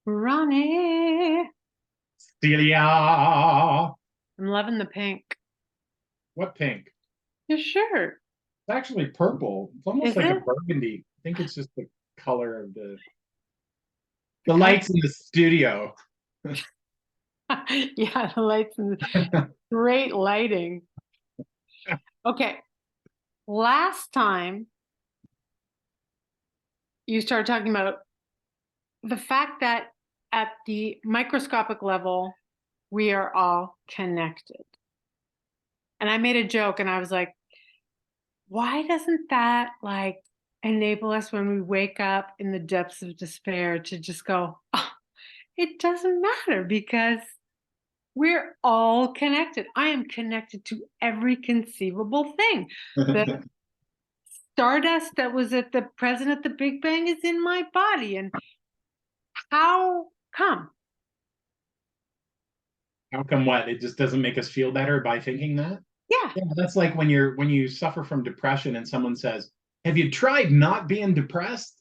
Ronnie. Celia. I'm loving the pink. What pink? Your shirt. It's actually purple. It's almost Is like a it? burgundy. I think it's just the color of The the color? lights in the studio. Yeah, the lights and great lighting. Okay. Last time you started talking about the fact that at the microscopic level, we are all connected. And I made a joke and I was like, why doesn't that enable us when we wake up in the depths of despair to just go, oh, it doesn't matter because we're all connected. I am connected to every conceivable thing. The stardust that was at the present at the Big Bang is in my body. And how come? How come what? It just doesn't make us feel better by thinking that? Yeah. Yeah, that's like when you suffer from depression and someone says, "Have you tried not being depressed?"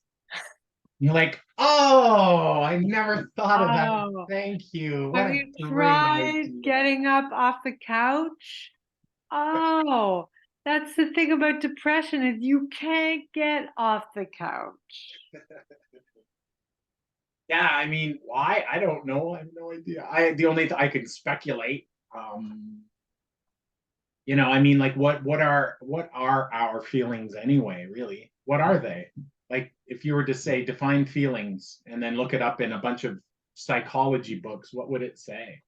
You're like, "Oh, I never thought of that. Oh, Thank you. What have a you great tried idea." getting up off the couch? Oh, that's the thing about depression is you can't get off the couch. Yeah, I mean, why? I don't know. I have no idea. The only I could speculate. I mean, like what are our feelings anyway, really? What are they? Like if you were to say define feelings and then look it up in a bunch of psychology books, what would it say?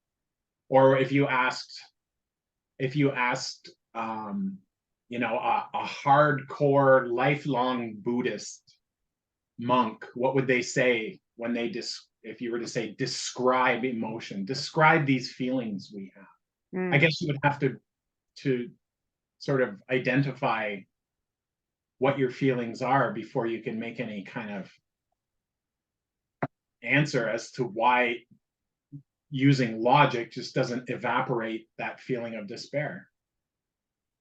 Or if you asked a hardcore lifelong Buddhist monk, what would they say when if you were to say describe emotion, describe these feelings we have? I Mm. guess you would have to sort of identify what your feelings are before you can make any kind of answer as to why using logic just doesn't evaporate that feeling of despair.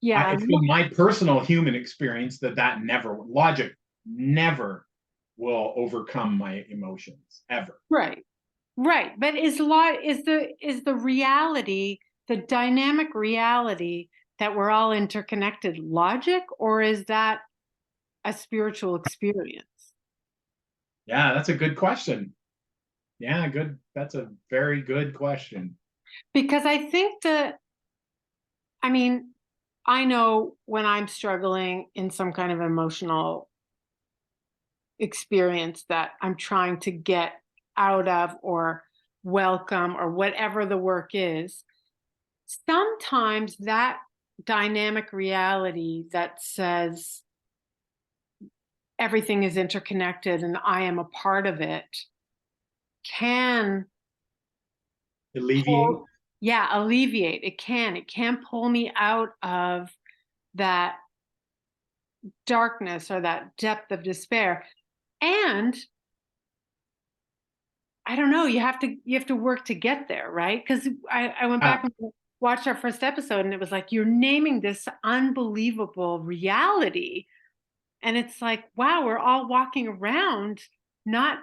Yeah, It's been my personal human experience that never logic never will overcome my emotions ever. right. Right. But is the reality, the dynamic reality that we're all interconnected logic, or is that a spiritual experience? Yeah, that's a good question. Yeah, good. That's a very good question. Because I mean, I know when I'm struggling in some kind of emotional experience that I'm trying to get out of or welcome or whatever the work is, sometimes that dynamic reality that says everything is interconnected and I am a part of it can Alleviate. pull, yeah, alleviate. It can pull me out of that darkness or that depth of despair. And I don't know, you have to work to get there, right? Because I went Uh, back and watched our first episode and it was like you're naming this unbelievable reality. And it's like, wow, we're all walking around not,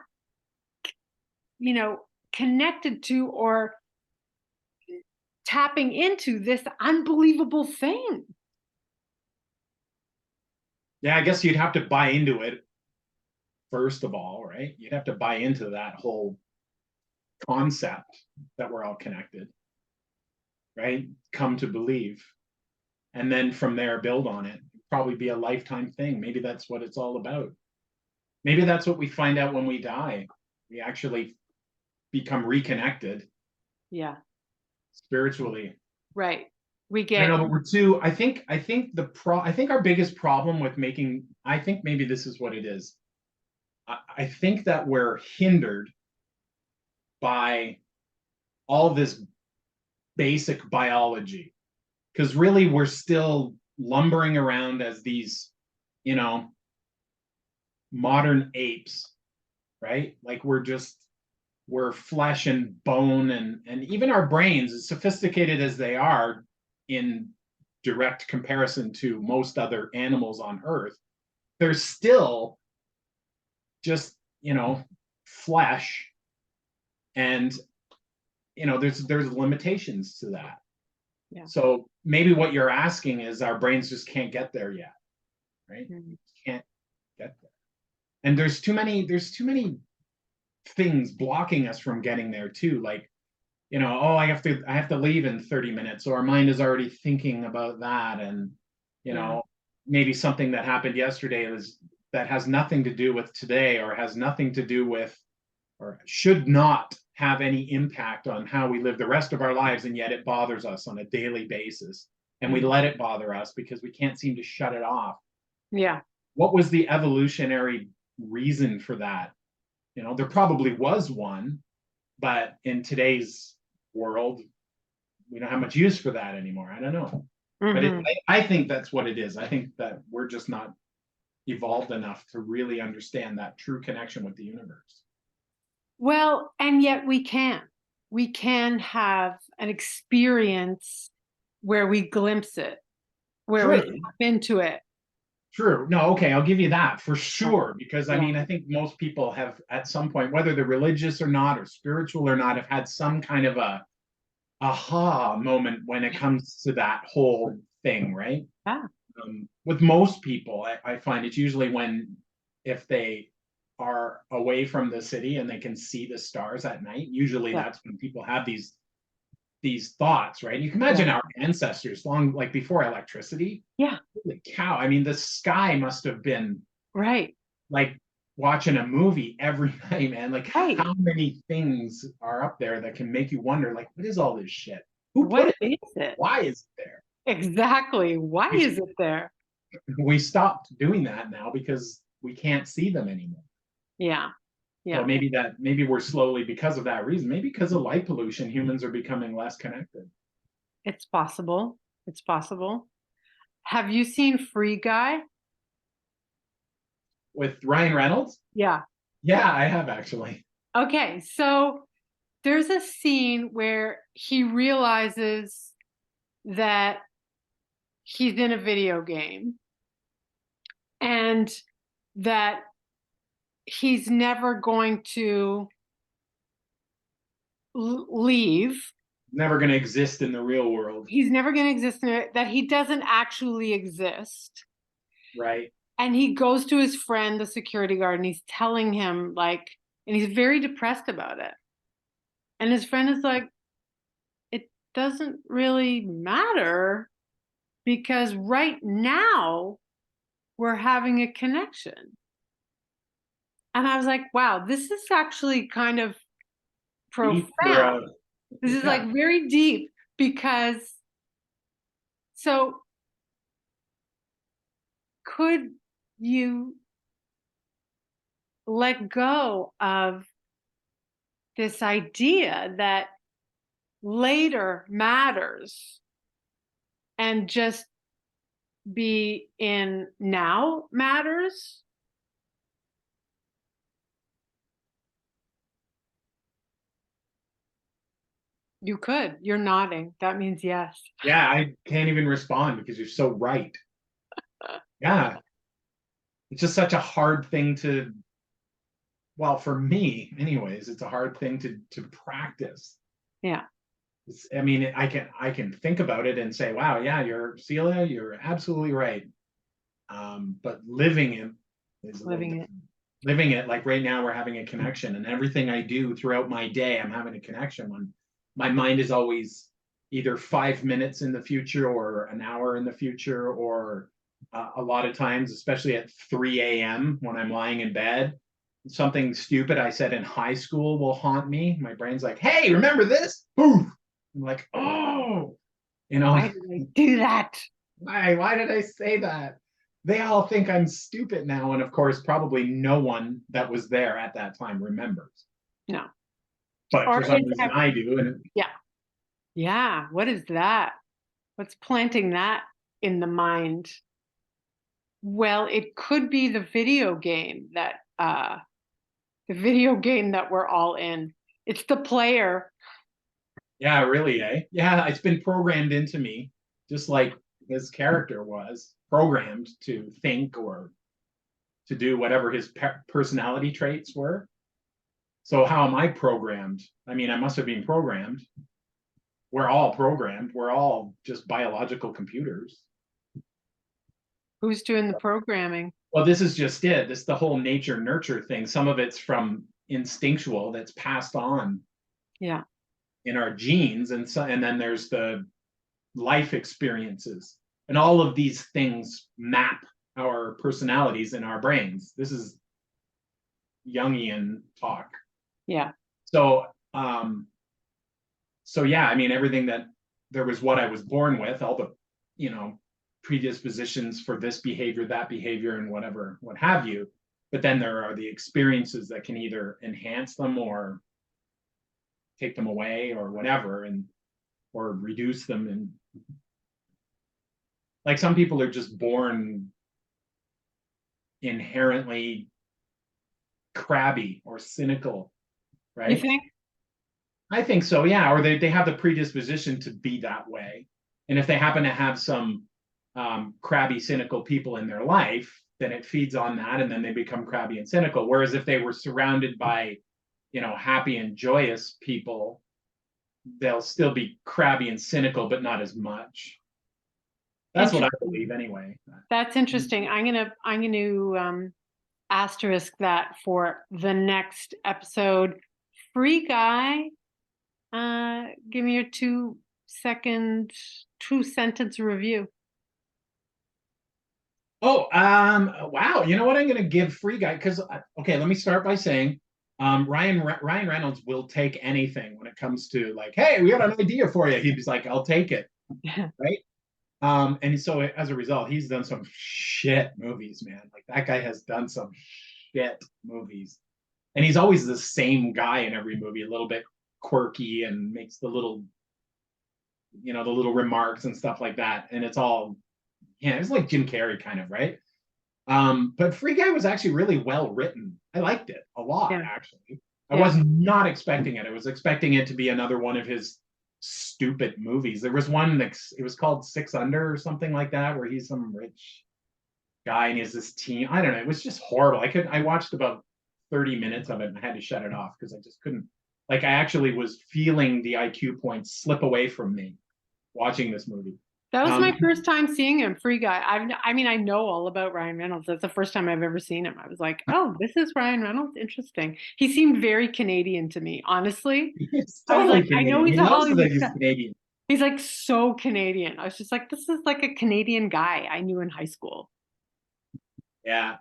you know, connected to or tapping into this unbelievable thing. yeah, I guess you'd have to buy into it first of all, right? You'd have to buy into that whole concept that we're all connected, right? Come to believe. And then from there, build on it. Probably be a lifetime thing. Maybe that's what it's all about. Maybe that's what we find out when we die. We actually become reconnected Yeah, spiritually. right. We I don't get, know, but we're too. I think our biggest problem with making. I think maybe this is what it is. I think that we're hindered by all this basic biology because really we're still lumbering around as these, you know, modern apes, right? Like we're flesh and bone and even our brains, as sophisticated as they are in direct comparison to most other animals on Earth, they're still just, flesh And there's limitations to that. Yeah. So maybe what you're asking is our brains just can't get there yet, right? Mhm. Can't get there. And there's too many things blocking us from getting there too. Like, oh, I have to leave in 30 minutes. So our mind is already thinking about that. And, Yeah. maybe something that happened yesterday that has nothing to do with today, or has nothing to do with, or should not have any impact on how we live the rest of our lives. And yet it bothers us on a daily basis. And we Mhm. let it bother us because we can't seem to shut it off. Yeah. What was the evolutionary reason for that? There probably was one, but in today's world, we don't have much use for that anymore. I don't know. But Mhm. I think that's what it is. I think that we're just not evolved enough to really understand that true connection with the universe. Well, and yet we can have an experience where we glimpse it, where we True. tap into it. True. No, okay, I'll give you that for sure. Because I Yeah. mean, I think most people have at some point, whether they're religious or not, or spiritual or not, have had some kind of a aha moment when it comes to that whole thing, right? Yeah. With most people, I find it's usually if they are away from the city and they can see the stars at night. Usually, Yeah. that's when people have these thoughts, right? You can Yeah. imagine our ancestors, long like before electricity. Yeah. Holy cow! I mean, the sky must have been Right. like watching a movie every night, man. Like, Right. how many things are up there that can make you wonder, like, what is all this shit? Who put What it there? is it? Why is it there? Exactly. Why is it there? We stopped doing that now because we can't see them anymore. Yeah. So Yeah. maybe we're slowly, because of that reason, maybe because of light pollution, humans are becoming less connected. It's possible. It's possible. Have you seen Free Guy? With Ryan Reynolds? Yeah. Yeah, I have actually. Okay. So there's a scene where he realizes that he's in a video game and that he's never going to leave. Never going to exist in the real world, He's never going to exist in it, that he doesn't actually exist. right? And he goes to his friend, the security guard, and he's telling him, like, and he's very depressed about it. And his friend is like, it doesn't really matter because right now we're having a connection. And I was like, wow, this is actually kind of Deep profound. for This is yeah. like very deep because so could you let go of this idea that later matters and just be in now matters? You could. You're nodding. That means yes. Yeah, I can't even respond because you're so right. Yeah, it's just such a hard thing to, well, for me anyways, it's a hard thing to practice. Yeah, I mean, I can think about it and say, wow, yeah, Celia, you're absolutely right. But living it is a little living it. different. Living it, like right now, we're having a connection, and everything I do throughout my day, I'm having a connection. When my mind is always either 5 minutes in the future or an hour in the future, or a lot of times, especially at 3 a.m. when I'm lying in bed, something stupid I said in high school will haunt me. My brain's like, "Hey, remember this?" Boom. I'm like, "Oh, you know, Why did I do that? why did I say that?" They all think I'm stupid now. And of course, probably no one that was there at that time remembers. No. But Or for some is reason that, I do. And yeah. Yeah. What is that? What's planting that in the mind? Well, it could be the video game that we're all in. It's the player. yeah, really, eh? Yeah, it's been programmed into me, just like his character was programmed to think or to do whatever his personality traits were. So how am I programmed? I mean, I must have been programmed. We're all programmed. We're all just biological computers. Who's doing the programming? Well, this is just it. This is the whole nature nurture thing. Some of it's from instinctual that's passed on Yeah. in our genes, and so and then there's the life experiences, and all of these things map our personalities in our brains. This is Jungian talk. Yeah. So so yeah, I mean, everything that there was what I was born with, all the, you know, predispositions for this behavior, that behavior, and whatever, what have you. But then there are the experiences that can either enhance them or take them away or whatever, and or reduce them. And like some people are just born inherently crabby or cynical, You right? think? I think so, yeah. Or they have the predisposition to be that way. And if they happen to have some crabby, cynical people in their life, then it feeds on that, and then they become crabby and cynical. Whereas if they were surrounded by, you know, happy and joyous people, they'll still be crabby and cynical, but not as much. That's what I believe, anyway. That's interesting. I'm gonna asterisk that for the next episode. Free Guy, give me your 2-second, 2-sentence review. Oh, wow. You know what? I'm going to give Free Guy because okay. Let me start by saying, Ryan Reynolds will take anything when it comes to like, hey, we got an idea for you. He's like, I'll take it, right? And so as a result, he's done some shit movies, man. Like that guy has done some shit movies, and he's always the same guy in every movie, a little bit quirky and makes the little, you know, the little remarks and stuff like that, and it's all, yeah, it's like Jim Carrey kind of, right? But Free Guy was actually really well written. I liked it a lot, Yeah. actually. I Yeah. was not expecting it. I was expecting it to be another one of his stupid movies. There was one that it was called Six Under or something like that, where he's some rich guy and he has this team. I don't know. It was just horrible. I watched about 30 minutes of it and I had to shut it off because I just couldn't. Like I actually was feeling the IQ points slip away from me watching this movie. That was my Um, first time seeing him, Free Guy. I mean, I know all about Ryan Reynolds. That's the first time I've ever seen him. I was like, oh, this is Ryan Reynolds. Interesting. He seemed very Canadian to me, honestly. He's I was totally like, I know Canadian. he's He a loves that Hollywood he's star. Canadian. He's like so Canadian. I was just like, this is like a Canadian guy I knew in high school. Yeah,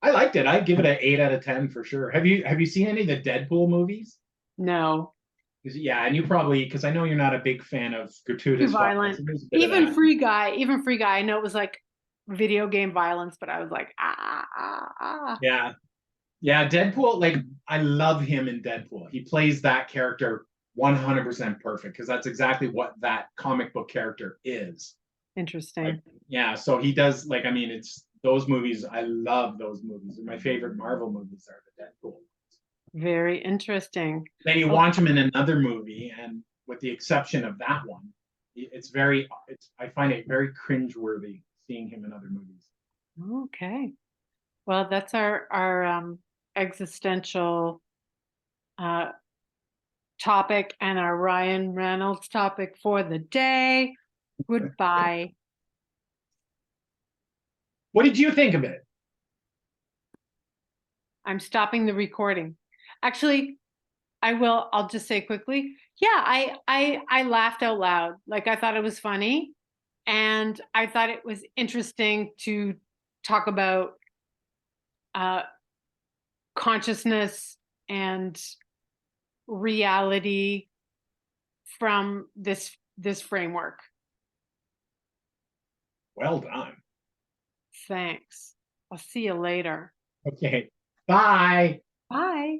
I liked it. I'd give it an 8 out of 10 for sure. Have you seen any of the Deadpool movies? No, Yeah, and you probably, because I know you're not a big fan of too gratuitous violence. violent. And there's a bit of Even that. Free Guy, even Free Guy. I know it was like video game violence, but I was like, ah. Yeah, yeah. Deadpool, like I love him in Deadpool. He plays that character 100% perfect because that's exactly what that comic book character is. Like, Interesting. yeah. So he does like, I mean, it's those movies. I love those movies. My favorite Marvel movies are the Deadpool. Very interesting. Then you Oh, watch him in another movie, and with the exception of that one, it's very, I find it very cringeworthy seeing him in other movies. okay. Well, that's our existential uh topic and our Ryan Reynolds topic for the day. Goodbye. What did you think of it? I'm stopping the recording. Actually, I'll just say quickly. Yeah, I laughed out loud. Like I thought it was funny and I thought it was interesting to talk about uh consciousness and reality from this framework. Well done. Thanks. I'll see you later. Okay. Bye. Bye.